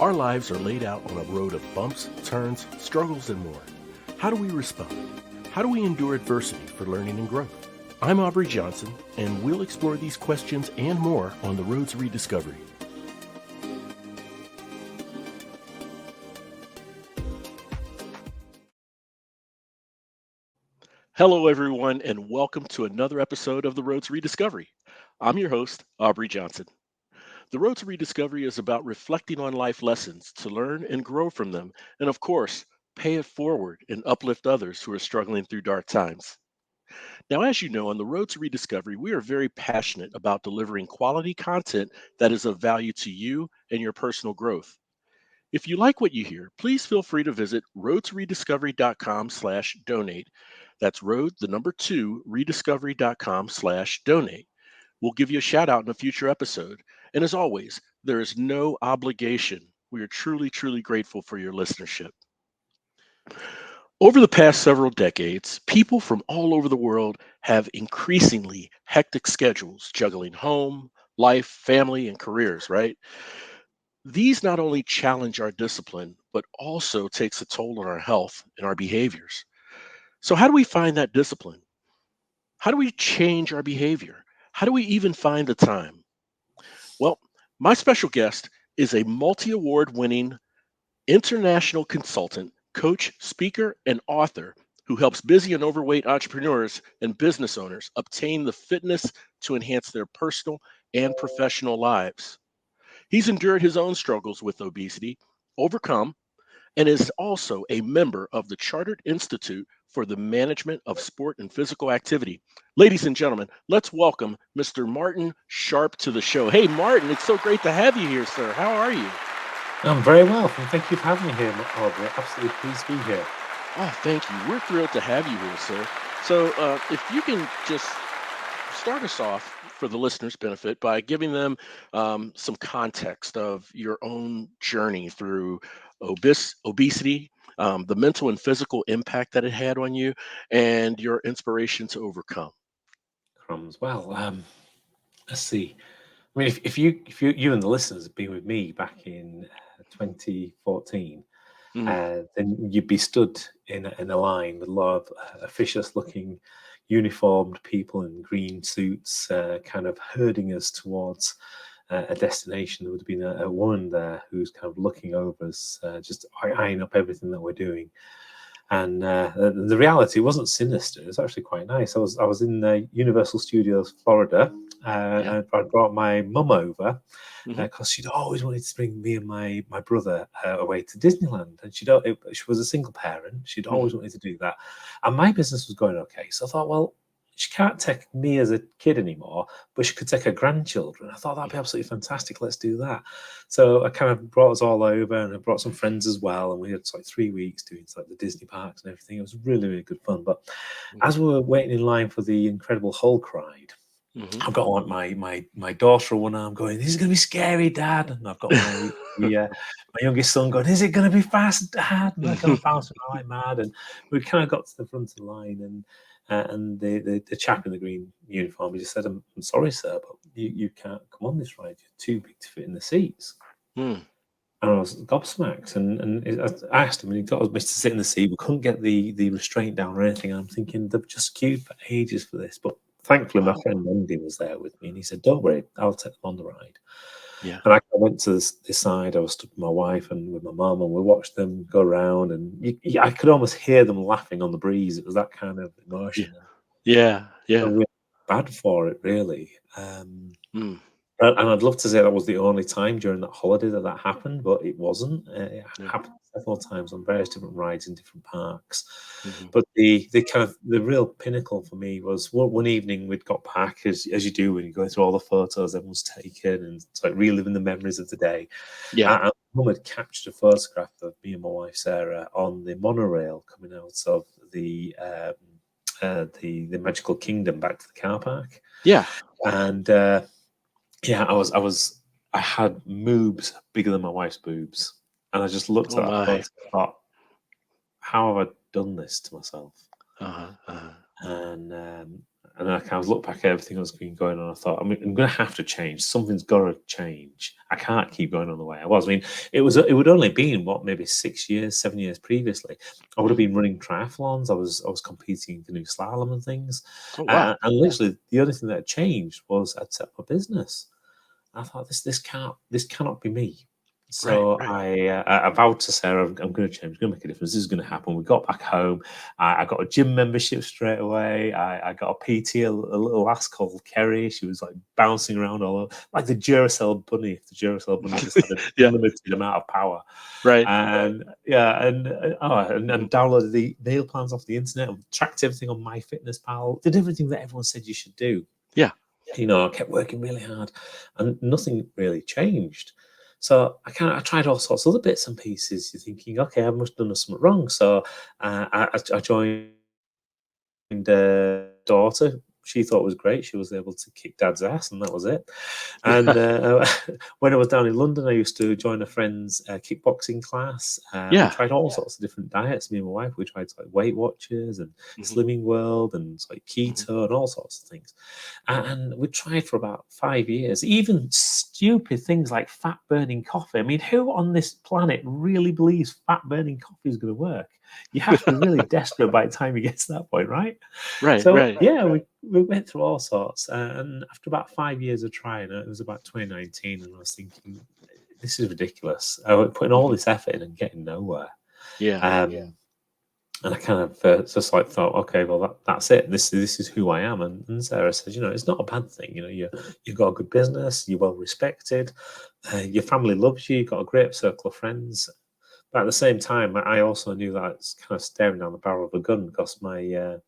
Our lives are laid out on a road of bumps, turns, struggles, and more. How do we respond? How do we endure adversity for learning and growth? I'm Aubrey Johnson, and we'll explore these questions and more on the Road to Rediscovery. Hello, everyone, and welcome to another episode of the Road to Rediscovery. I'm your host, Aubrey Johnson. The Road to Rediscovery is about reflecting on life lessons to learn and grow from them, and of course, pay it forward and uplift others who are struggling through dark times. Now, as you know, on the Road to Rediscovery, we are very passionate about delivering quality content that is of value to you and your personal growth. If you like what you hear, please feel free to visit roadtorediscovery.com/donate. That's road, the number two, rediscovery.com/donate. We'll give you a shout out in a future episode. And as always, there is no obligation. We are truly, truly grateful for your listenership. Over the past several decades, people from all over the world have increasingly hectic schedules, juggling home, life, family, and careers, right? These not only challenge our discipline, but also takes a toll on our health and our behaviors. So how do we find that discipline? How do we change our behavior? How do we even find the time? Well, my special guest is a multi award winning international consultant, coach, speaker, and author who helps busy and overweight entrepreneurs and business owners obtain the fitness to enhance their personal and professional lives. He's endured his own struggles with obesity, overcome, and is also a member of the Chartered Institute for the Management of Sport and Physical Activity. Ladies and gentlemen, let's welcome Mr. Martin Sharp to the show. Hey, Martin, it's so great to have you here, sir. How are you? I'm very well, and thank you for having me here, Aubrey. Absolutely pleased to be here. Oh, thank you. We're thrilled to have you here, sir. So, if you can just start us off for the listeners' benefit by giving them some context of your own journey through obesity, the mental and physical impact that it had on you, and your inspiration to overcome. Crumbs. Well, let's see. I mean, if you and the listeners have been with me back in 2014, Mm, then you'd be stood in a line with a lot of officious-looking, uniformed people in green suits, kind of herding us towards a destination. There would have been a woman there who's kind of looking over us, just eyeing up everything that we're doing. And the reality wasn't sinister. It was actually quite nice. I was in Universal Studios, Florida. yeah. And I brought my mum over Hmm. because she'd always wanted to bring me and my brother away to Disneyland. And she was a single parent. She'd always Hmm. wanted to do that. And my business was going okay. So I thought, well, she can't take me as a kid anymore, but she could take her grandchildren. I thought that'd be absolutely fantastic. Let's do that. So I kind of brought us all over, and I brought some friends as well. And we had like 3 weeks doing like the Disney parks and everything. It was really, really good fun. But as we were waiting in line for the Incredible Hulk ride, Hmm. I've got like my daughter on one arm going, "This is going to be scary, Dad," and I've got my youngest son going, "Is it going to be fast, Dad?" And they're kind of bouncing around like mad. And we kind of got to the front of the line, and the chap in the green uniform, he just said, "I'm sorry, sir, but you can't come on this ride. You're too big to fit in the seats." Mm. And I was gobsmacked, I asked him, and he got us to sit in the seat. We couldn't get the restraint down or anything. And I'm thinking they've just queued for ages for this, but thankfully my Wow. friend Wendy was there with me, and he said, "Don't worry, I'll take them on the ride." Yeah. And I went to this side. I was stood with my wife and with my mum, and we watched them go around, and I could almost hear them laughing on the breeze. It was that kind of Yeah. emotion, Yeah. and Yeah. we bad for it, really. Mm. And I'd love to say that was the only time during that holiday that happened, but it wasn't. It Yeah. happened several times on various different rides in different parks. Hmm. But the kind of the real pinnacle for me was one evening we'd got back, as you do when you go through all the photos everyone's taken, and it's like reliving the memories of the day. Yeah. And Mum had captured a photograph of me and my wife Sarah on the monorail coming out of the Magical Kingdom back to the car park, Yeah. and. Yeah, I had moobs bigger than my wife's boobs. And I just looked Oh at that photo my. and thought, how have I done this to myself? Uh-huh. Uh-huh. And and I kind of looked back at everything that's been going on. I thought, I'm going to have to change. Something's got to change. I can't keep going on the way I was. I mean, it would only been what, maybe 6 years, 7 years previously. I would have been running triathlons. I was competing for new slalom and things, Oh, wow. and literally the only thing that had changed was I'd set up a business. I thought this cannot be me. Right, So right. I vowed to Sarah, I'm going to change. I'm going to make a difference. This is going to happen. We got back home. I got a gym membership straight away. I got a PT, a little lass called Kerry. She was like bouncing around all over, like the Duracell bunny. If the Duracell bunny just had an Yeah, unlimited amount of power, right. and yeah, and downloaded the meal plans off the internet, tracked everything on MyFitnessPal, did everything that everyone said you should do. Yeah. I kept working really hard, and nothing really changed. So I tried all sorts of other bits and pieces. You're thinking, okay, I must have done something wrong. So I joined daughter. She thought it was great. She was able to kick dad's ass, and that was it. And when I was down in London, I used to join a friend's kickboxing class. We Yeah. tried all sorts of different diets. Me and my wife, we tried like Weight Watchers and Mhm, Slimming World and like mhm. keto and all sorts of things. And we tried for about 5 years, even stupid things like fat burning coffee. I mean, who on this planet really believes fat burning coffee is going to work? You have to be really desperate by the time you get to that point, right? Right, So right. yeah, we went through all sorts, and after about 5 years of trying it, it was about 2019, and I was thinking, this is ridiculous. I was putting all Mhm. this effort in and getting nowhere. Yeah. And I kind of just like thought, okay, well that's it. This is who I am. And Sarah says, it's not a bad thing. You've got a good business, you're well respected, your family loves you, you've got a great circle of friends. But at the same time, I also knew that I was kind of staring down the barrel of a gun because I'm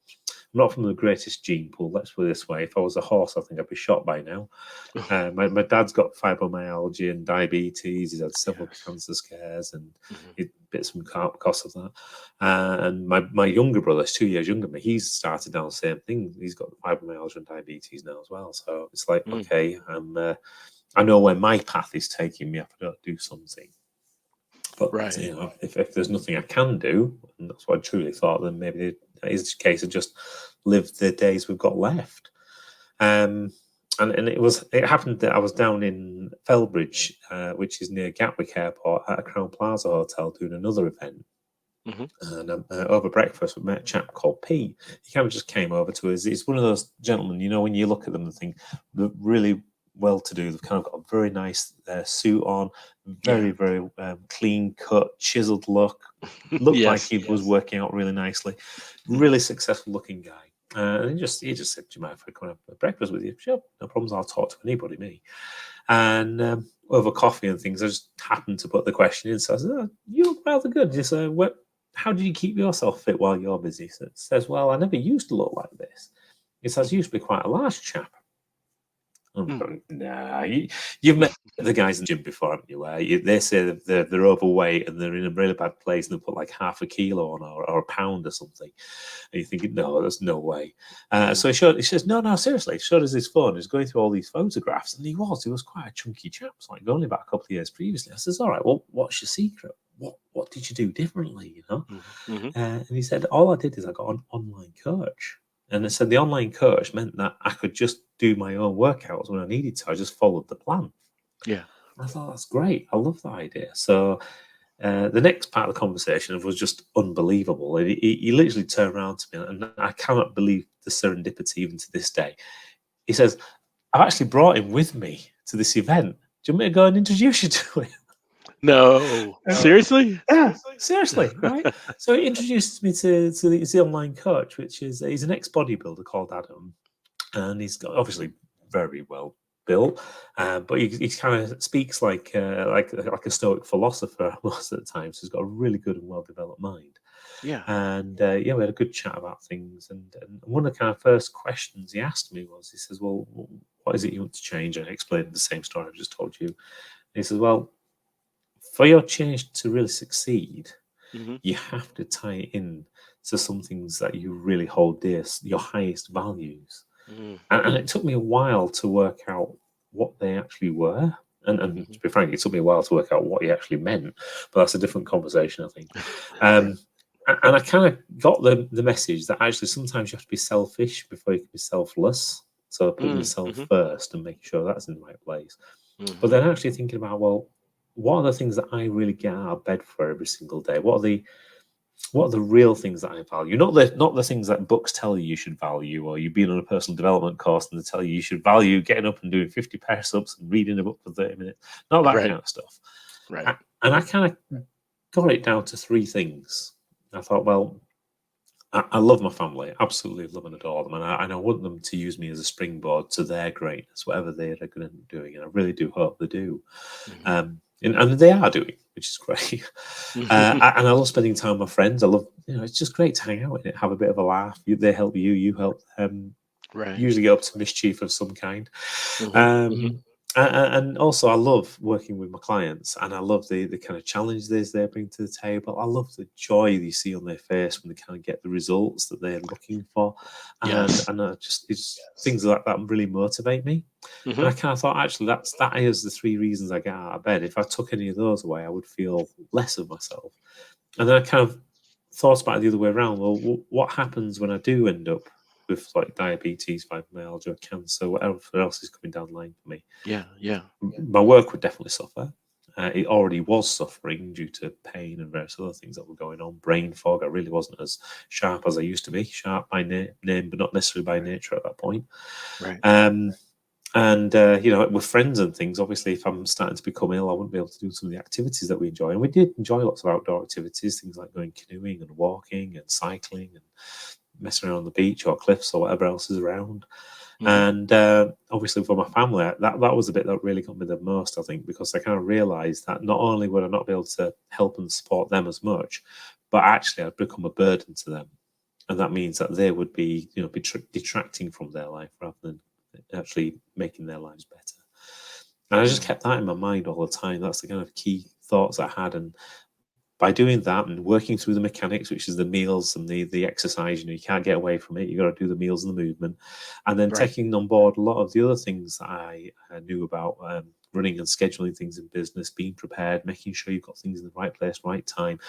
not from the greatest gene pool. Let's put it this way: if I was a horse, I think I'd be shot by now. My dad's got fibromyalgia and diabetes. He's had several Yes. cancer scares, and Mhm. he bits from because of that. And my younger brother, 2 years younger than me, he's started down the same thing. He's got fibromyalgia and diabetes now as well. So it's like, Mm. okay, I know where my path is taking me if I don't do something. But Right. if there's nothing I can do, and that's what I truly thought, then maybe it is a case of just live the days we've got left. Um, and it happened that I was down in Felbridge, which is near Gatwick Airport, at a Crown Plaza hotel doing another event. Mhm. And over breakfast, we met a chap called Pete. He kind of just came over to us. He's one of those gentlemen, when you look at them and think they're really well to do. They've kind of got a very nice suit on, Yeah. very, very clean cut, chiseled look. Looked like Yes. he was working out really nicely. Mhm. Really successful looking guy. And he just said, "Do you mind if I come and have breakfast with you?" Sure, no problems. I'll talk to anybody, me. And over coffee and things, I just happened to put the question in. So I said, "Oh, you look rather good." He said, "How do you keep yourself fit while you're busy?" So it says, "Well, I never used to look like this." He says, "I used to be quite a large chap." I'm Mm. going, nah, you've met the guys in the gym before, haven't you? Where they say that they're overweight and they're in a really bad place and they put like half a kilo on or a pound or something. And you're thinking, no, there's no way. Mhm. So he says, no, seriously. He showed us his phone. He's going through all these photographs and he was quite a chunky chap. So like only about a couple of years previously. I says, all right, well, what's your secret? What did you do differently, Mhm. Mhm. And he said, all I did is I got an online coach. And I said the online coach meant that I could just do my own workouts when I needed to. I just followed the plan. Yeah. I thought that's great. I love that idea. So the next part of the conversation was just unbelievable. He literally turned around to me, and I cannot believe the serendipity even to this day. He says, "I've actually brought him with me to this event. Do you want me to go and introduce you to him?" No. Seriously? Yeah, seriously, right? So he introduces me to the online coach, which is he's an ex bodybuilder called Adam, and he's got obviously very well built, but he kind of speaks like a Stoic philosopher most of the time. So he's got a really good and well developed mind. Yeah. And yeah, we had a good chat about things. And one of the kind of first questions he asked me was, he says, "Well, what is it you want to change?" And I explained the same story I've just told you. And he says, "Well, for your change to really succeed, Mhm. you have to tie it in to some things that you really hold dear, your highest values." Mm. And it took me a while to work out what they actually were. And to Mhm. be frank, it took me a while to work out what he actually meant, but that's a different conversation, I think. Um, And I kind of got the message that actually sometimes you have to be selfish before you can be selfless. So putting yourself Mm-hmm. first and making sure that's in the right place. But Mm-hmm. then actually thinking about, well, what are the things that I really get out of bed for every single day? What are the real things that I value? Not the things that books tell you should value, or you've been on a personal development course and they tell you should value getting up and doing 50 press ups and reading a book for 30 minutes. Not that Right. kind of stuff. Right. And I kind of got it down to three things. I thought, well, I love my family, absolutely love and adore them, and I want them to use me as a springboard to their greatness, whatever they're going to be doing, and I really do hope they do. Mm-hmm. And they are doing, which is great. And I love spending time with my friends. I love, it's just great to hang out in it, have a bit of a laugh. They help you, you help them. Right. Usually get up to mischief of some kind. Mm-hmm. Mm-hmm. Um, and also, I love working with my clients, and I love the kind of challenges they bring to the table. I love the joy you see on their face when they kind of get the results that they're looking for, Yes. and I just it's things like that really motivate me. And Mm-hmm. I kind of thought, actually, that is the three reasons I get out of bed. If I took any of those away, I would feel less of myself. And then I kind of thought about it the other way around. Well, what happens when I do end up with like diabetes, fibromyalgia, cancer, whatever else is coming down the line for me? Yeah. Yeah. My work would definitely suffer. It already was suffering due to pain and various other things that were going on. Brain fog. I really wasn't as sharp as I used to be. Sharp by name, but not necessarily by nature at that point. Right. Um, and with friends and things, obviously, if I'm starting to become ill, I wouldn't be able to do some of the activities that we enjoy. And we did enjoy lots of outdoor activities, things like going canoeing and walking and cycling and messing around on the beach or cliffs or whatever else is around. Mm-hmm. And obviously, for my family, that was the bit that really got me the most, I think, because I kind of realised that not only would I not be able to help and support them as much, but actually I'd become a burden to them, and that means that they would be, detracting from their life rather than actually making their lives better. And I just Mm-hmm. kept that in my mind all the time. That's the kind of key thoughts I had, and by doing that and working through the mechanics, which is the meals and the exercise, you can't get away from it. You got to do the meals and the movement, and then Right. taking on board a lot of the other things that I knew about running and scheduling things in business, being prepared, making sure you've got things in the right place, right time,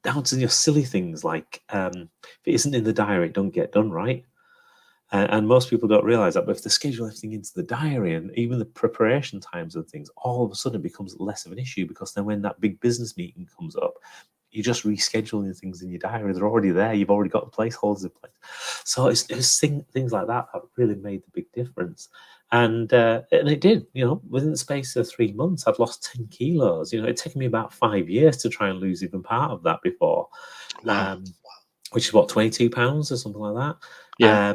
down to your silly things like if it isn't in the diary, it don't get done right. And most people don't realize that, but if they schedule everything into the diary and even the preparation times and things, all of a sudden it becomes less of an issue because then when that big business meeting comes up, you're just rescheduling things in your diary. They're already there. You've already got the placeholders in place. So it's things like that that really made the big difference. And it did, within the space of 3 months, I'd lost 10 kilos. It'd taken me about 5 years to try and lose even part of that before. Wow. Um, which is what, 22 pounds or something like that. Yeah.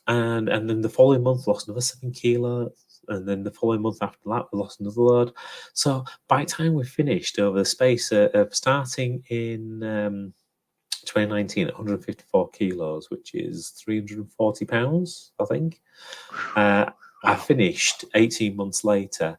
And then the following month lost another 7 kilos, and then the following month after that we lost another load. So by the time we finished, over the space of starting in 2019 at 154 kilos, which is 340 pounds, I think. Uh, I Wow. finished 18 months later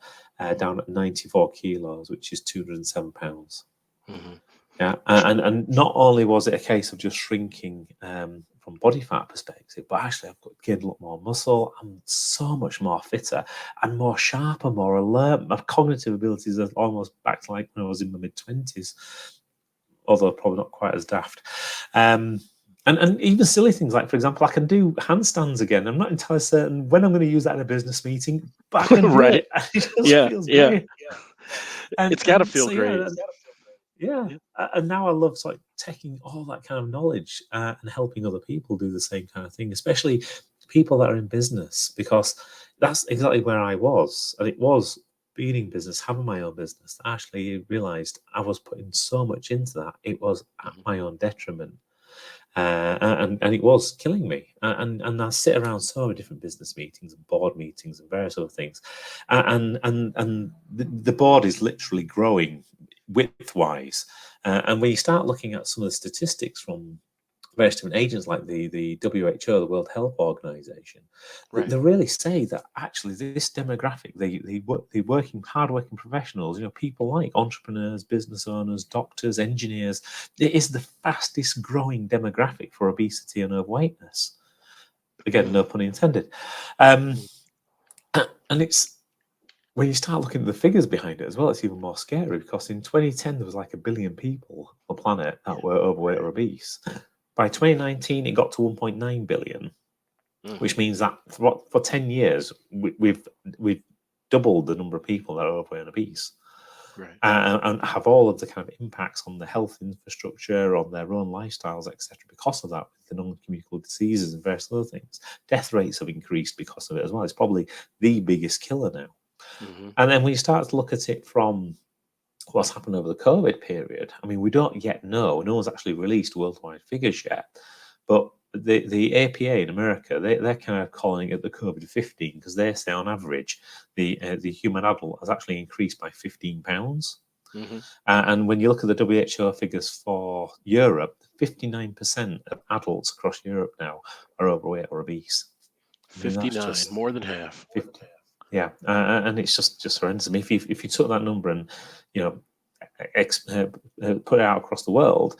down at 94 kilos, which is 207 pounds. Mm-hmm. Yeah, and not only was it a case of just shrinking from body fat perspective, but actually I've got gained a lot more muscle. I'm so much more fitter and more sharper, more alert. My cognitive abilities are almost back to like when I was in my mid-20s, although probably not quite as daft. Um, and even silly things like, for example, I can do handstands again. I'm not entirely certain when I'm going to use that in a business meeting, but I can do Right. it. It just Yeah. feels Yeah. great. And It's got to and feel so yeah, great. yeah, Yeah. and now I love like taking all that kind of knowledge and helping other people do the same kind of thing, especially people that are in business, because that's exactly where I was, and it was being in business, having my own business. I actually realised I was putting so much into that; it was at Mhm. my own detriment. And it was killing me. And I sit around so many different business meetings and board meetings and various other things, and the board is literally growing width-wise. And when you start looking at some of the statistics from various different agents like the WHO, the World Health Organization, Right. they really say that actually this demographic, the working, hardworking professionals, people like entrepreneurs, business owners, doctors, engineers, it is the fastest growing demographic for obesity and overweightness. Again, Mm, no pun intended. Um, mm, and it's when you start looking at the figures behind it as well, it's even more scary because in 2010 there was like 1 billion people on planet that were overweight or obese. By 2019, it got to 1.9 billion, Hmm. which means that for 10 years, we've doubled the number of people that are overweight and obese. Right. And have all of the kind of impacts on the health infrastructure, on their own lifestyles, etc. Because of that, with the non-communicable diseases and various other things, death rates have increased because of it as well. It's probably the biggest killer now. Hmm. And then when you start to look at it from what's happened over the COVID period, I mean, we don't yet know. No one's actually released worldwide figures yet, but the APA in America, they're kind of calling it the COVID 15 because they say on average the human adult has actually increased by 15 pounds. Hmm. And when you look at the WHO figures for Europe, 59% of adults across Europe now are overweight or obese. I mean, that's 59, just more than half. 50. Yeah, and it's just horrendous. I mean, if you took that number and you know put it out across the world,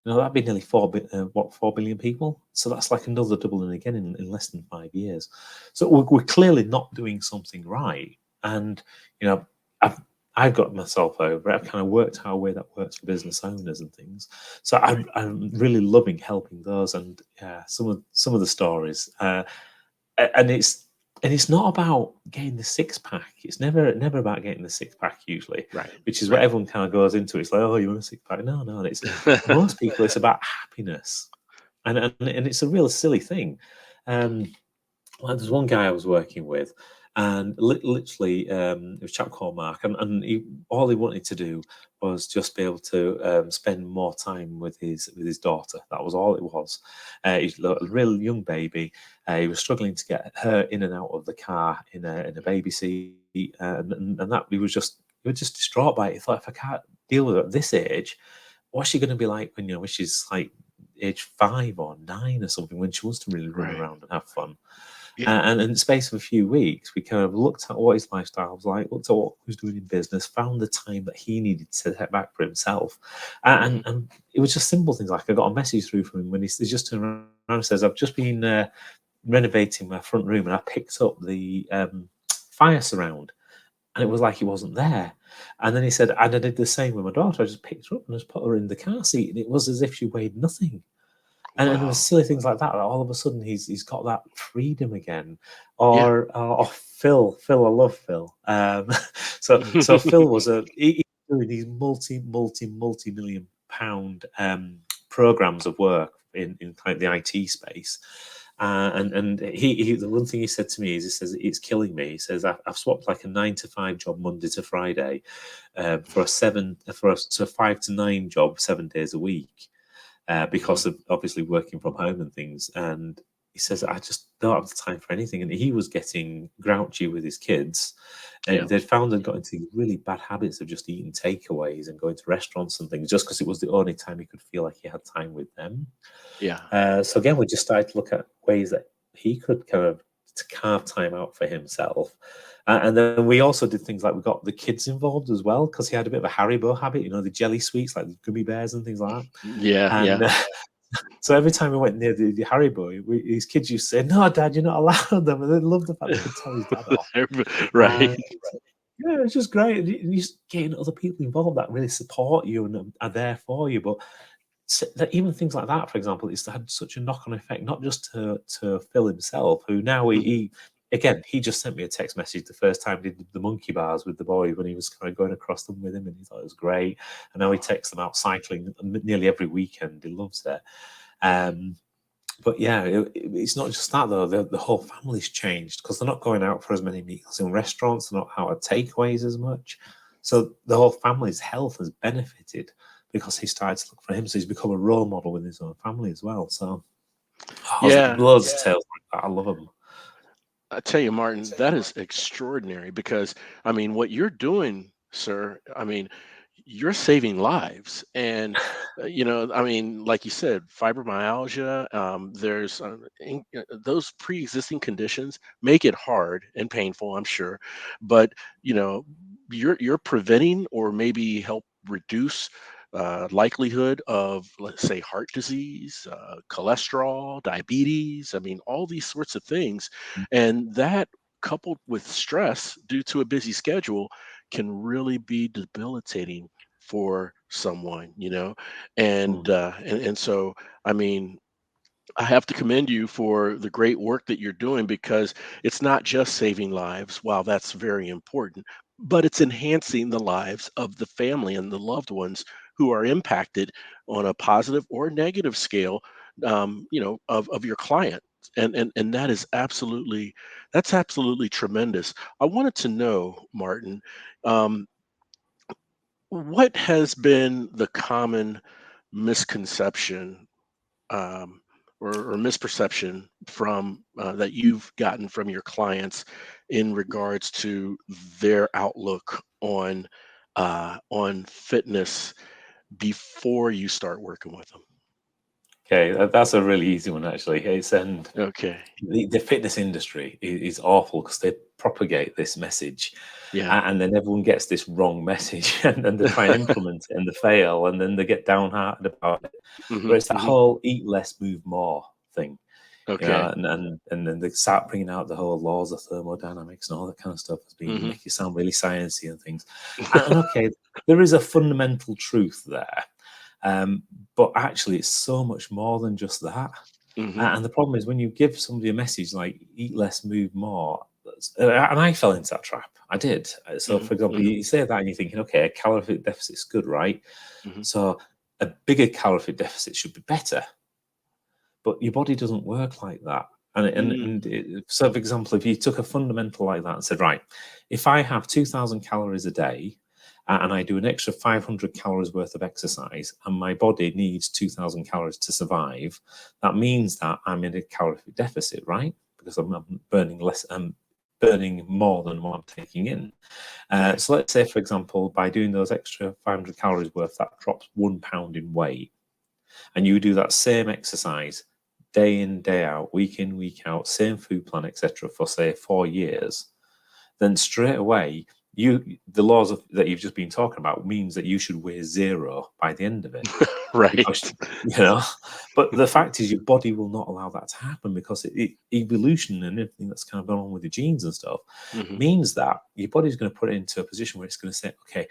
that'd be nearly 4 billion people. So that's like another doubling again in less than 5 years. So we're clearly not doing something right. And you know, I've I've got myself over it. I've kind of worked out a way that works for business owners and things. So I'm really loving helping those and some of the stories. And it's not about getting the six pack. It's never about getting the six pack usually, Right. which is what Right. everyone kind of goes into. It's like, oh, you want a six pack? No, no. And it's most people. It's about happiness, and it's a real silly thing. Um, well, there's one guy I was working with, and literally, it was a chap called Mark, and all he wanted to do was just be able to spend more time with his daughter. That was all it was. He's a real young baby. He was struggling to get her in and out of the car in a baby seat, and that he was just distraught by it. He thought, if I can't deal with it at this age, what's she going to be like when she's like age 5 or 9 or something, when she wants to really run Right. around and have fun. Yeah. And in the space of a few weeks, we kind of looked at what his lifestyle was like, looked at what he was doing in business, found the time that he needed to set back for himself. Hmm. And it was just simple things like I got a message through from him when he's just turned around and says, I've just been renovating my front room and I picked up the fire surround. And it was like he wasn't there. And then he said, and I did the same with my daughter. I just picked her up and just put her in the car seat. And it was as if she weighed nothing. And there was Wow. silly things like that. Like all of a sudden, he's got that freedom again. Yeah. Or Phil, I love Phil. So Phil was he was doing these multi million-pound programs of work in kind of the IT space. And the one thing he said to me is, he says, it's killing me. He says, I've swapped like a 9 to 5 job Monday to Friday for a 5 to 9 job 7 days a week Hmm. because of obviously working from home and things. And he says, I just don't have the time for anything. And he was getting grouchy with his kids. Yeah. They'd found they'd got into really bad habits of just eating takeaways and going to restaurants and things just because it was the only time he could feel like he had time with them. Yeah. So again, we just started to look at ways that he could kind of to carve time out for himself. And then we also did things like we got the kids involved as well because he had a bit of a Haribo habit, the jelly sweets like the gummy bears and things like that. Yeah. Yeah. And so every time we went near the Haribo, his kids used to say, "No, Dad, you're not allowed them," and they loved the fact they could tell his dad off. Right. And yeah, it's just great. You just getting other people involved that really support you and are there for you. But that even things like that, for example, it's had such a knock-on effect, not just to Phil himself, who now Hmm. he just sent me a text message the first time he did the monkey bars with the boys when he was kind of going across them with him, and he thought it was great. And now he takes them out cycling nearly every weekend. He loves it. Um, but yeah, it's not just that though. The whole family's changed because they're not going out for as many meals in restaurants. They're not out at takeaways as much. So the whole family's health has benefited because he started to look for him. So he's become a role model with his own family as well. So Yeah. loads of tales like that. I love them. I tell you, Martin, that is extraordinary because, I mean, what you're doing, sir, I mean, you're saving lives. And, I mean, like you said, fibromyalgia, there's those pre existing conditions make it hard and painful, I'm sure. But, you know, you're preventing or maybe help reduce likelihood of, let's say, heart disease, cholesterol, diabetes. I mean, all these sorts of things, and that coupled with stress due to a busy schedule can really be debilitating for someone, Mm. and so I mean, I have to commend you for the great work that you're doing, because it's not just saving lives, while that's very important, but it's enhancing the lives of the family and the loved ones who are impacted on a positive or negative scale, of your client. And that's absolutely tremendous. I wanted to know, Martin, um, what has been the common misconception, um, or misperception from that you've gotten from your clients in regards to their outlook on fitness before you start working with them? Okay, that's a really easy one actually. It's Okay. the fitness industry is awful because they propagate this message, Yeah. and then everyone gets this wrong message, and then they try and implement it and they fail, and then they get downhearted about it. But Hmm. it's that Hmm. whole eat less, move more thing, Okay. and then they start bringing out the whole laws of thermodynamics and all that kind of stuff as being Hmm. make you sound really sciencey and things. And okay, there is a fundamental truth there, but actually, it's so much more than just that. Hmm. And the problem is when you give somebody a message like "eat less, move more," and I fell into that trap. I did. So, Hmm. for example, Hmm. you say that and you're thinking, okay, a calorific deficit's good, right? Hmm. So, a bigger calorific deficit should be better, but your body doesn't work like that. So, for example, if you took a fundamental like that and said, right, if I have 2,000 calories a day and I do an extra 500 calories worth of exercise and my body needs 2,000 calories to survive, that means that I'm in a calorific deficit, right? Because I'm burning less, I'm burning more than what I'm taking in. Right. So let's say, for example, by doing those extra 500 calories worth, that drops 1 pound in weight, and you do that same exercise day in, day out, week in, week out, same food plan, etc., for say 4 years, then straight away the laws that you've just been talking about means that you should weigh zero by the end of it. Because Right. you know, but the fact is, your body will not allow that to happen because evolution and everything that's kind of gone on with the genes and stuff Hmm. means that your body's going to put it into a position where it's going to say, okay,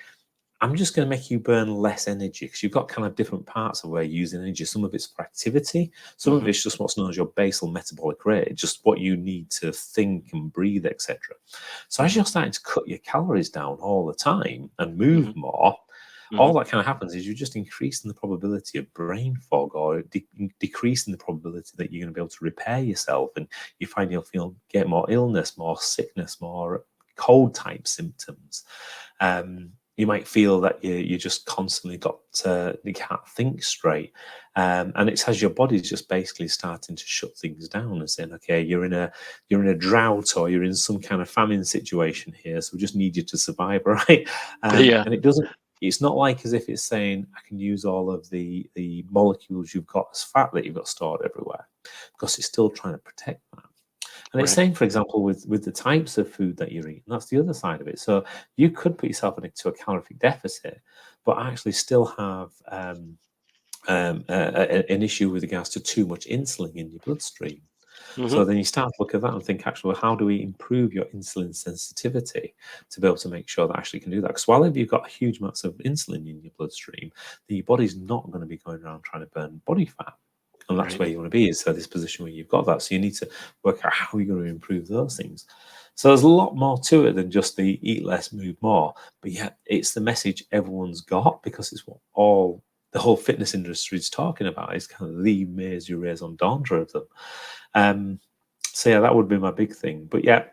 I'm just going to make you burn less energy because you've got kind of different parts of where you're using energy. Some of it's for activity, some of Hmm. it's just what's known as your basal metabolic rate, just what you need to think and breathe, etc. So as Hmm. you're starting to cut your calories down all the time and Hmm. move more, Hmm. all that kind of happens is you're just increasing the probability of brain fog or decreasing the probability that you're going to be able to repair yourself, and you find get more illness, more sickness, more cold type symptoms. You might feel that you just constantly you can't think straight, and it's as your body's just basically starting to shut things down and saying, okay, you're in a drought or you're in some kind of famine situation here, so we just need you to survive, right? Yeah. And it's not like as if it's saying I can use all of the molecules you've got as fat that you've got stored everywhere, because it's still trying to protect that. And it's Right. saying, for example, with the types of food that you're eating, that's the other side of it. So you could put yourself into a calorific deficit, but actually still have an issue with regards to too much insulin in your bloodstream. Hmm. So then you start to look at that and think, actually, well, how do we improve your insulin sensitivity to be able to make sure that actually can do that? Because while if you've got huge amounts of insulin in your bloodstream, then your body's not going to be going around trying to burn body fat. And that's Right. where you want to be, is so this position where you've got that. So you need to work out how you're going to improve those things. So there's a lot more to it than just the eat less, move more. But yeah, it's the message everyone's got because it's what all the whole fitness industry is talking about. Is kind of the major raison d'etre of them. Um, so yeah, that would be my big thing. But yeah,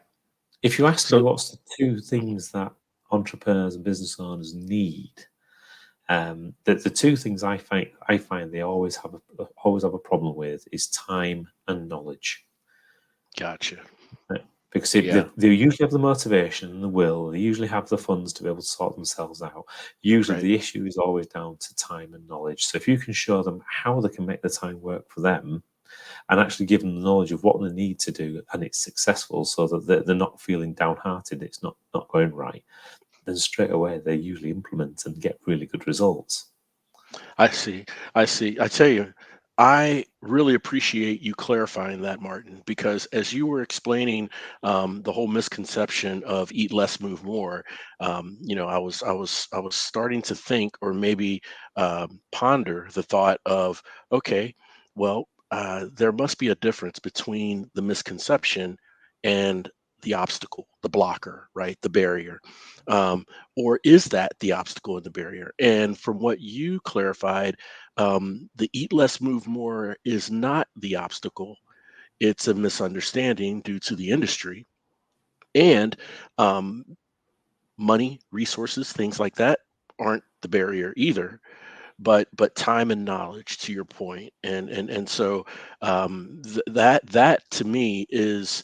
if you ask me So. what's the two Mhm. things that entrepreneurs and business owners need, the two things I find they always have a problem with is time and knowledge. Gotcha. Right? Because they, Yeah. they usually have the motivation and the will, they usually have the funds to be able to sort themselves out. Usually Right. the issue is always down to time and knowledge. So if you can show them how they can make the time work for them, and actually give them the knowledge of what they need to do, and it's successful, so that they're not feeling downhearted, it's not going right, then straight away they usually implement and get really good results. I see. I see. I tell you. I really appreciate you clarifying that, Martin, because as you were explaining the whole misconception of eat less, move more, I was starting to think, or maybe ponder the thought of, okay, well, there must be a difference between the misconception and the obstacle, the blocker, right, the barrier, um, or is that the obstacle and the barrier? And from what you clarified, the eat less, move more is not the obstacle. It's a misunderstanding due to the industry and um, money, resources, things like that aren't the barrier either. But time and knowledge, to your point, and so that to me is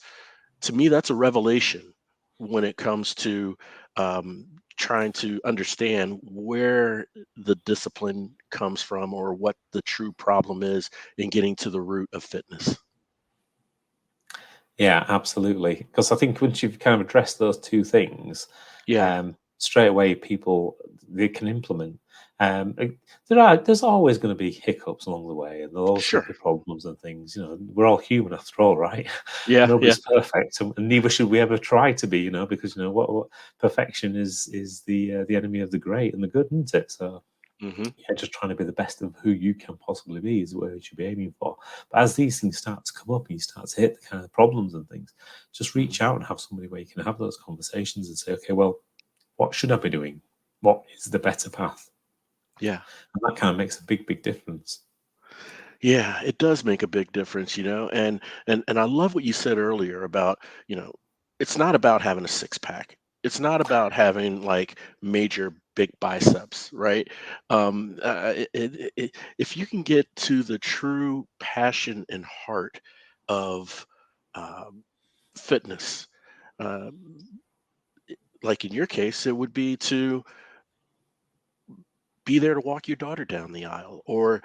to me that's a revelation when it comes to um, trying to understand where the discipline comes from or what the true problem is in getting to the root of fitness. Yeah, absolutely. Because I think once you've kind of addressed those two things, Yeah, straight away people they can implement. There's always going to be hiccups along the way, and there's always going sure. to be problems and things. You know, we're all human after all, right? Yeah, yeah. Nobody's perfect, and neither should we ever try to be. You know, because you know what perfection is the enemy of the great and the good, isn't it? So Hmm. yeah, just trying to be the best of who you can possibly be is what you should be aiming for. But as these things start to come up and you start to hit the kind of problems and things, just Hmm. reach out and have somebody where you can have those conversations and say, okay, well, what should I be doing? What is the better path? Yeah. And that kind of makes a big, big difference. Yeah, it does make a big difference, and I love what you said earlier about, you know, it's not about having a six pack. It's not about having like major big biceps, right? If you can get to the true passion and heart of um, fitness, uh, like in your case, it would be to be there to walk your daughter down the aisle, or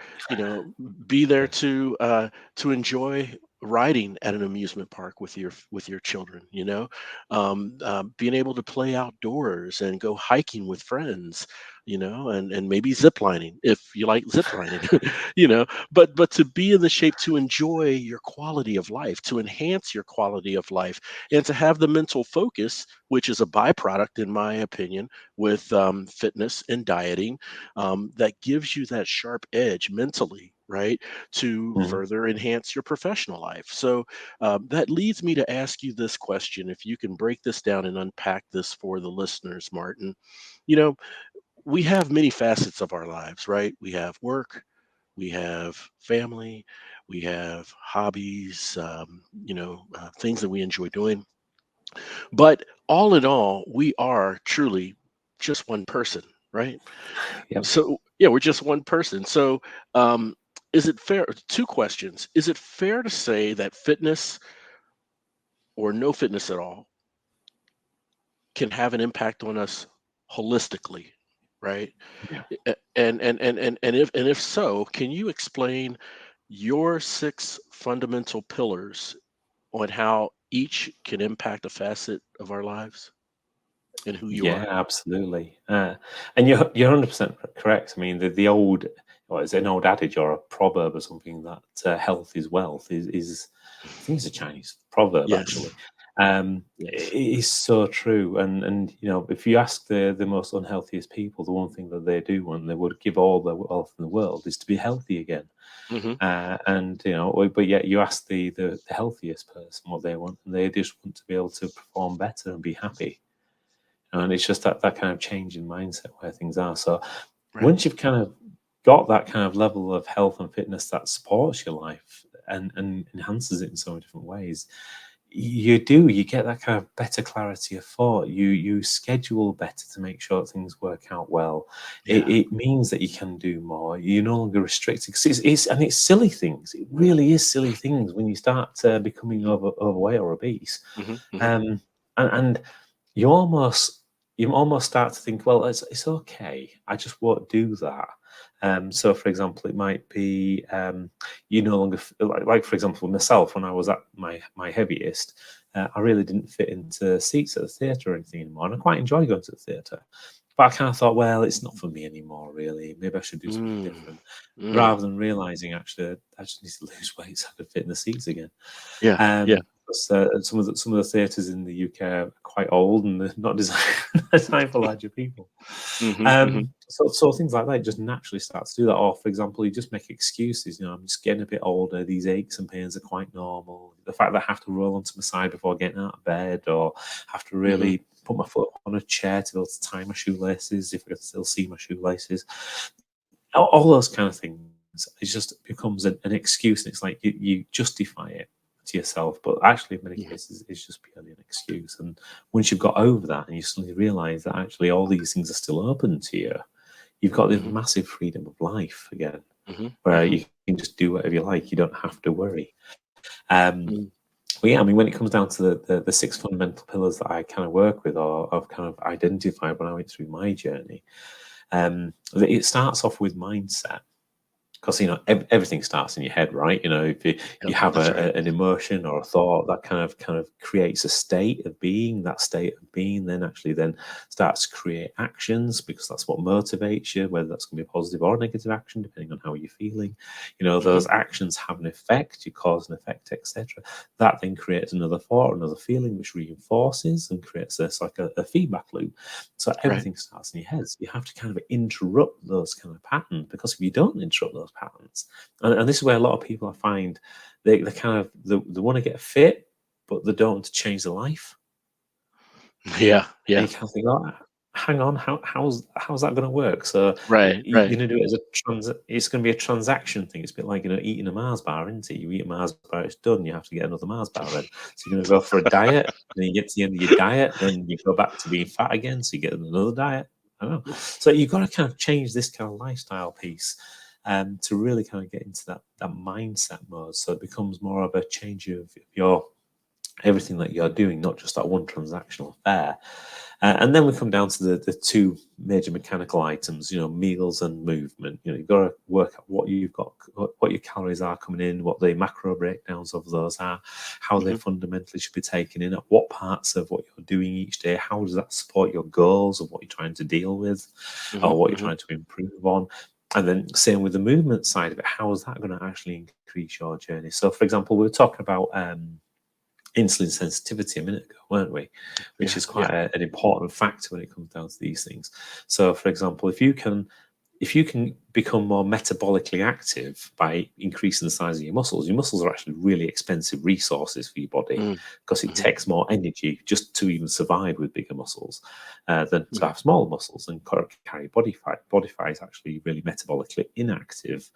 be there Yeah. to enjoy riding at an amusement park with your children, being able to play outdoors and go hiking with friends, and maybe zip lining if you like zip lining. But to be in the shape to enjoy your quality of life, to enhance your quality of life, and to have the mental focus, which is a byproduct in my opinion, with fitness and dieting, that gives you that sharp edge mentally, right, to Mhm. further enhance your professional life. So that leads me to ask you this question. If you can break this down and unpack this for the listeners, Martin, you know, we have many facets of our lives, right? We have work, we have family, we have hobbies, things that we enjoy doing. But all in all, we are truly just one person, right? Yep. So yeah, we're just one person. So um, is it fair? Two questions. Is it fair to say that fitness or no fitness at all can have an impact on us holistically, right? Yeah. And if so, can you explain your six fundamental pillars on how each can impact a facet of our lives and who you Yeah, are? absolutely. And you're 100% correct. I mean, the old, what is it, an old adage or a proverb or something that health is wealth is I think it's a Chinese proverb actually. Yes. It Yes. is so true. And you know, if you ask the most unhealthiest people, the one thing that they do want, they would give all the wealth in the world, is to be healthy again. Hmm. And you know, but yet you ask the healthiest person what they want, and they just want to be able to perform better and be happy, and it's just that kind of change in mindset where things are. So Right. once you've kind of got that kind of level of health and fitness that supports your life and enhances it in so many different ways, you get that kind of better clarity of thought. You schedule better to make sure that things work out well. Yeah. It means that you can do more. You're no longer restricted, 'cause it's silly things. It really is silly things when you start becoming Hmm. overweight or obese. Hmm. Hmm. um, and you almost start to think, well, it's okay. I just won't do that. So, for example, it might be you no longer like for example, myself when I was at my heaviest, I really didn't fit into seats at the theatre or anything anymore, and I quite enjoy going to the theatre. But I kind of thought, well, it's not for me anymore, really. Maybe I should do something Mm, different. mm. Rather than realizing, actually, I just need to lose weight so I can fit in the seats again. Yeah, yeah. Because some of the theatres in the UK are quite old and they're not designed for larger people. Hmm. So things like that just naturally start to do that. Or, for example, you just make excuses. I'm just getting a bit older. These aches and pains are quite normal. The fact that I have to roll onto my side before getting out of bed, or have to Hmm. really put my foot on a chair to be able to tie my shoelaces if I can still see my shoelaces. All those kind of things. It just becomes an excuse, and it's like you justify it to yourself, but actually in many Yeah. cases it's just purely an excuse. And once you've got over that and you suddenly realize that actually all these things are still open to you, you've got this Hmm. massive freedom of life again, Hmm. where Hmm. you can just do whatever you like. You don't have to worry. Um, Hmm. but yeah, I mean, when it comes down to the six fundamental pillars that I kind of work with, or I've kind of identified when I went through my journey, it starts off with mindset. Because everything starts in your head, right? If you Yep, have that's right. an emotion or a thought, that kind of creates a state of being. That state of being then starts to create actions, because that's what motivates you, whether that's going to be a positive or a negative action depending on how you're feeling. Hmm. Those actions have an effect, you cause an effect, etc. That then creates another thought, another feeling, which reinforces and creates this like a feedback loop. So Right. everything starts in your head. So you have to kind of interrupt those kind of patterns, because if you don't interrupt those patterns, and this is where a lot of people I find they kind of they want to get fit, but they don't want to change their life. Yeah, And yeah. you kind of think, oh, hang on, how's that going to work? So Right, you're right. going to do it as it's going to be a transaction thing. It's a bit like eating a Mars bar, isn't it? You eat a Mars bar, it's done. You have to get another Mars bar then. So you're going to go for a diet, then you get to the end of your diet, then you go back to being fat again, so you get another diet. I don't know. So you've got to kind of change this kind of lifestyle piece. To really kind of get into that mindset mode, so it becomes more of a change of your everything that you're doing, not just that one transactional affair. And then we come down to the two major mechanical items, meals and movement. You've got to work out what you've got, what your calories are coming in, what the macro breakdowns of those are, how they Hmm. fundamentally should be taken in, at what parts of what you're doing each day, how does that support your goals of what you're trying to deal with, Hmm. or what you're Hmm. trying to improve on. And then same with the movement side of it, how is that going to actually increase your journey? So, for example, we were talking about insulin sensitivity a minute ago, weren't we? Which Yeah, is quite yeah. an important factor when it comes down to these things. So, for example, if you can become more metabolically active by increasing the size of your muscles are actually really expensive resources for your body, Mm. because it Hmm. takes more energy just to even survive with bigger muscles than to Right. have smaller muscles and carry body fat. Body fat is actually really metabolically inactive,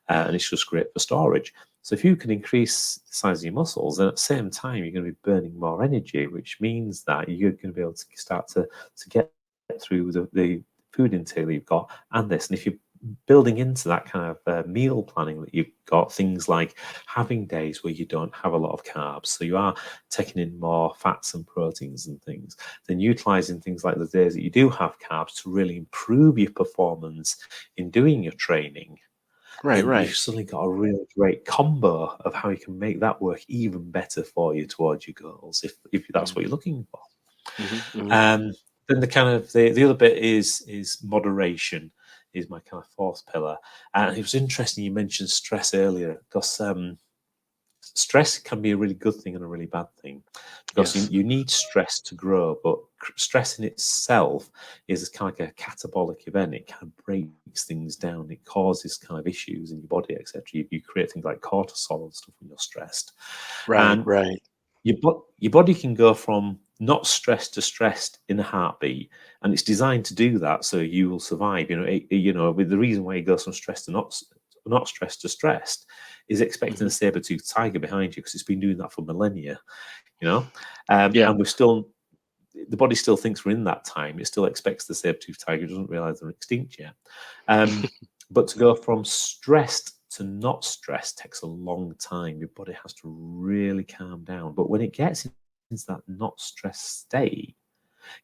and it's just great for storage. So if you can increase the size of your muscles, then at the same time you're going to be burning more energy, which means that you're going to be able to start to get through the food intake that you've got and this. And if you're building into that kind of meal planning that you've got, things like having days where you don't have a lot of carbs, so you are taking in more fats and proteins and things, then utilizing things like the days that you do have carbs to really improve your performance in doing your training, Right, then right. you've suddenly got a really great combo of how you can make that work even better for you towards your goals, if that's Mm. what you're looking for. Hmm. Hmm. Um, then the kind of the other bit is moderation, is my kind of fourth pillar. And it was interesting you mentioned stress earlier, because stress can be a really good thing and a really bad thing, because you, Yes. you need stress to grow, but stress in itself is kind of like a catabolic event. It kind of breaks things down, it causes kind of issues in your body, etc. You create things like cortisol and stuff when you're stressed, Right, and right. your body can go from not stressed to stressed in a heartbeat, and it's designed to do that so you will survive. With the reason why it goes from stressed to not stressed to stressed is expecting Hmm. a saber-toothed tiger behind you, because it's been doing that for millennia. you know Yeah. and we're still the body still thinks we're in that time. It still expects the saber-toothed tiger. It doesn't realize they're extinct yet. But to go from stressed to not stressed takes a long time. Your body has to really calm down. But when it gets into that not stressed state,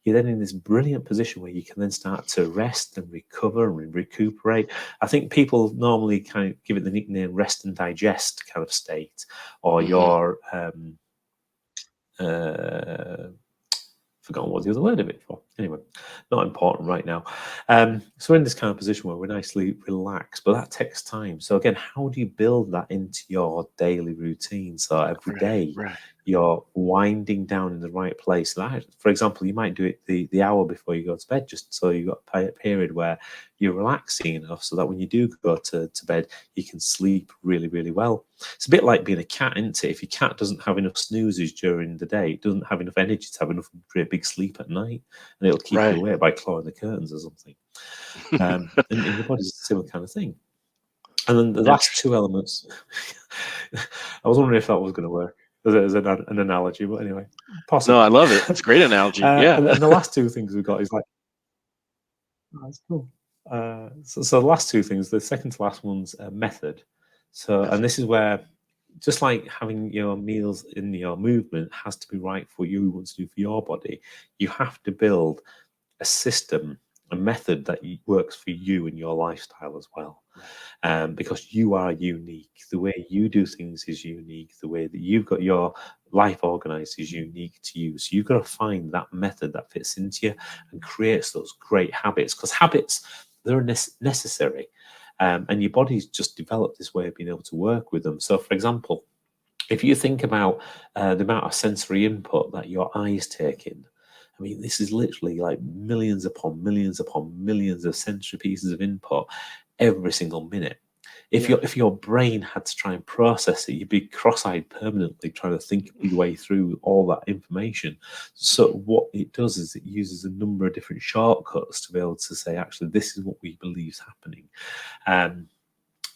you're then in this brilliant position where you can then start to rest and recover and recuperate. I think people normally kind of give it the nickname rest and digest kind of state, or Hmm. your uh, forgotten what the other word of it for. Anyway, not important right now. So we're in this kind of position where we're nicely relaxed, but that takes time. So again, how do you build that into your daily routine? So every Right, day right, you're winding down in the right place. That, for example, you might do it the hour before you go to bed, just so you've got a period where you're relaxing enough so that when you do go to bed, you can sleep really, really well. It's a bit like being a cat, isn't it? If your cat doesn't have enough snoozes during the day, it doesn't have enough energy to have enough great big sleep at night, and it'll keep you right. awake by clawing the curtains or something. And your body's a similar kind of thing. And then the last two Interesting. elements, I was wondering if that was going to work as an analogy, but anyway, No, I possibly. love it. It's a great analogy. And, Yeah. and the last two things we've got is like, oh, that's cool. So the last two things, the second to last one's method. So, and Method. this is where, just like having your meals in your movement has to be right for what you want to do for your body, you have to build a system, a method that works for you and your lifestyle as well. Right. Because you are unique. The way you do things is unique. The way that you've got your life organized is unique to you. So you've got to find that method that fits into you and creates those great habits. Because habits, they're necessary. And your body's just developed this way of being able to work with them. So, for example, if you think about the amount of sensory input that your eyes take in, I mean, this is literally like millions upon millions of sensory pieces of input every single minute. Yeah. If your brain had to try and process it, you'd be cross-eyed permanently trying to think your way through all that information. So Mhm. what it does is it uses a number of different shortcuts to be able to say, actually, this is what we believe is happening. Um,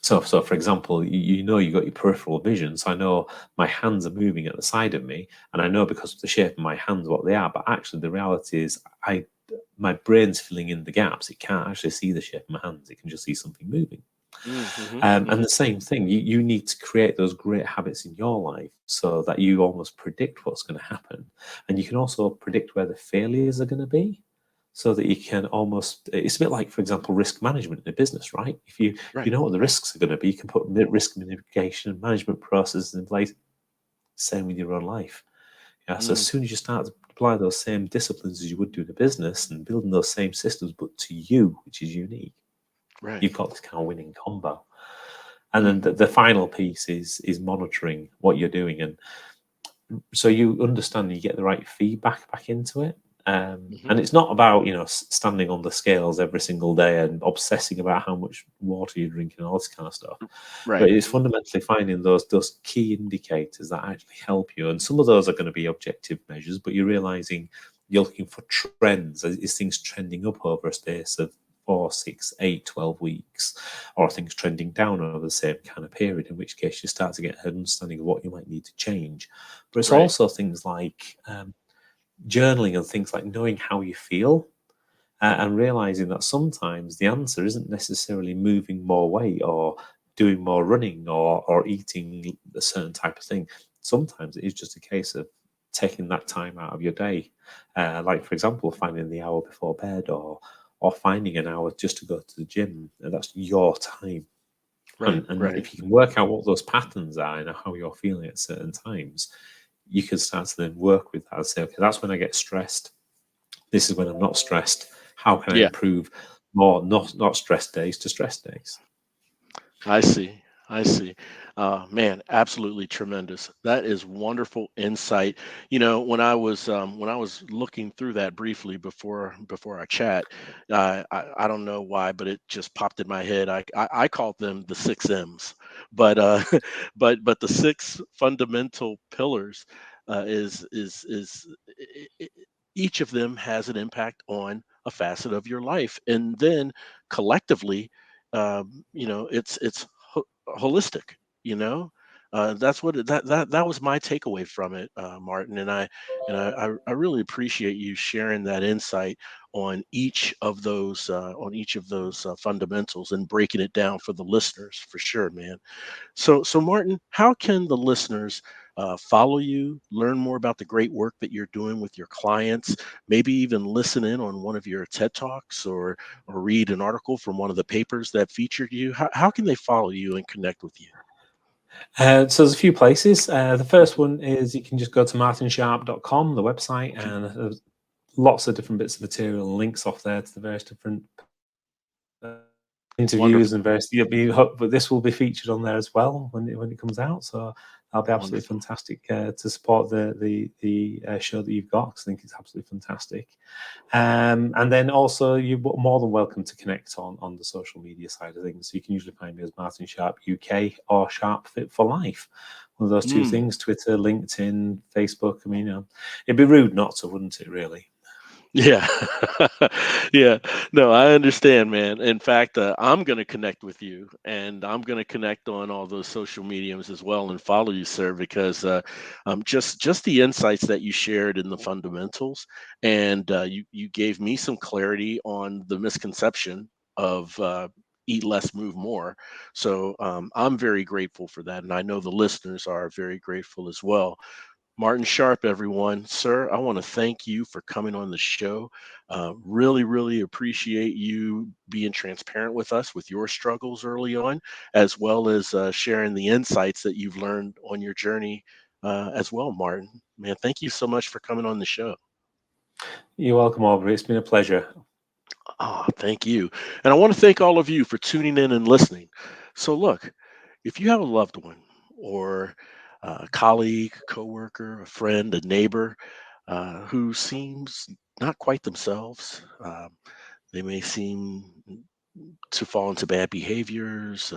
so for example, you know you got your peripheral vision. So I know my hands are moving at the side of me, and I know because of the shape of my hands what they are. But actually, the reality is, my brain's filling in the gaps. It can't actually see the shape of my hands. It can just see something moving. Mhm. And Mhm. the same thing, you need to create those great habits in your life so that you almost predict what's going to happen, and you can also predict where the failures are going to be so that you can almost, it's a bit like, for example, risk management in a business, right? If you Right. know what the Right. risks are going to be, you can put risk mitigation and management processes in place. Same with your own life. Yeah, so as Mm. soon as you start to apply those same disciplines as you would do in a business and building those same systems but to you, which is unique, Right. you've got this kind of winning combo. And then Mm. the final piece is monitoring what you're doing, and so you understand you get the right feedback back into it. Mhm. And it's not about standing on the scales every single day and obsessing about how much water you're drinking and all this kind of stuff, but Right. it's fundamentally finding those key indicators that actually help you. And some of those are going to be objective measures, but you're realizing you're looking for trends. Is things trending up over a space of 4, 6, 8, 12 weeks, or are things trending down over the same kind of period, in which case you start to get an understanding of what you might need to change. But it's Right. also things like journaling and things like knowing how you feel, and realizing that sometimes the answer isn't necessarily moving more weight or doing more running or eating a certain type of thing. Sometimes it is just a case of taking that time out of your day, like for example finding the hour before bed, or finding an hour just to go to the gym, and that's your time. Right. And Right. if you can work out what those patterns are and how you're feeling at certain times, you can start to then work with that and say, okay, that's when I get stressed. This is when I'm not stressed. How can I Yeah. improve more not stress days to stress days? I see. I see. Man, absolutely tremendous. That is wonderful insight. When I was looking through that briefly before our chat, I don't know why, but it just popped in my head. I called them the six M's, but but the six fundamental pillars is each of them has an impact on a facet of your life, and then collectively it's holistic. you know that's what that was my takeaway from it, Martin, and I really appreciate you sharing that insight on each of those fundamentals and breaking it down for the listeners, for sure, man. So Martin, how can the listeners follow you, learn more about the great work that you're doing with your clients, maybe even listen in on one of your TED Talks, or read an article from one of the papers that featured you? How can they follow you and connect with you? So there's a few places. The first one is you can just go to martinsharp.com, the website, Okay. and lots of different bits of material and links off there to the various different interviews Wonderful. and various. But this will be featured on there as well when it comes out. So that'll be absolutely Wonderful. fantastic to support the show that you've got, because I think it's absolutely fantastic. And then also you're more than welcome to connect on the social media side of things. So you can usually find me as Martin Sharp UK or Sharp Fit for Life. One of those two things: Twitter, LinkedIn, Facebook. I mean, it'd be rude not to, wouldn't it? Really. Yeah. Yeah. No, I understand, man. In fact, I'm going to connect with you, and I'm going to connect on all those social mediums as well and follow you, sir, because just the insights that you shared in the fundamentals, and you gave me some clarity on the misconception of eat less, move more. So I'm very grateful for that, and I know the listeners are very grateful as well. Martin Sharp, everyone. Sir, I want to thank you for coming on the show. Really, really appreciate you being transparent with us with your struggles early on, as well as sharing the insights that you've learned on your journey as well, Martin. Man, thank you so much for coming on the show. You're welcome, Aubrey. It's been a pleasure. Ah, thank you. And I want to thank all of you for tuning in and listening. So, look, if you have a loved one or a colleague, coworker, a friend, a neighbor who seems not quite themselves, they may seem to fall into bad behaviors,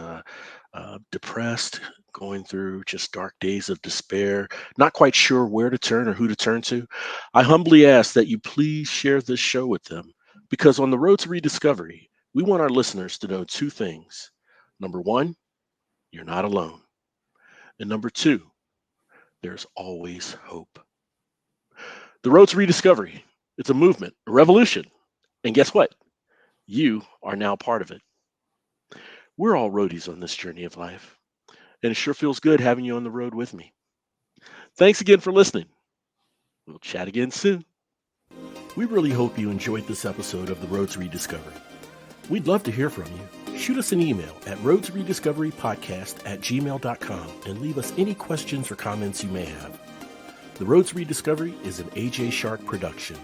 depressed, going through just dark days of despair, not quite sure where to turn or who to turn to, I humbly ask that you please share this show with them, because on the road to rediscovery, we want our listeners to know two things. Number one, you're not alone. And number two, there's always hope. The road to rediscovery, it's a movement, a revolution. And guess what? You are now part of it. We're all roadies on this journey of life, and it sure feels good having you on the road with me. Thanks again for listening. We'll chat again soon. We really hope you enjoyed this episode of The Road to Rediscovery. We'd love to hear from you. Shoot us an email at roadtorediscoverypodcast@gmail.com and leave us any questions or comments you may have. The Road to Rediscovery is an AJ Shark production.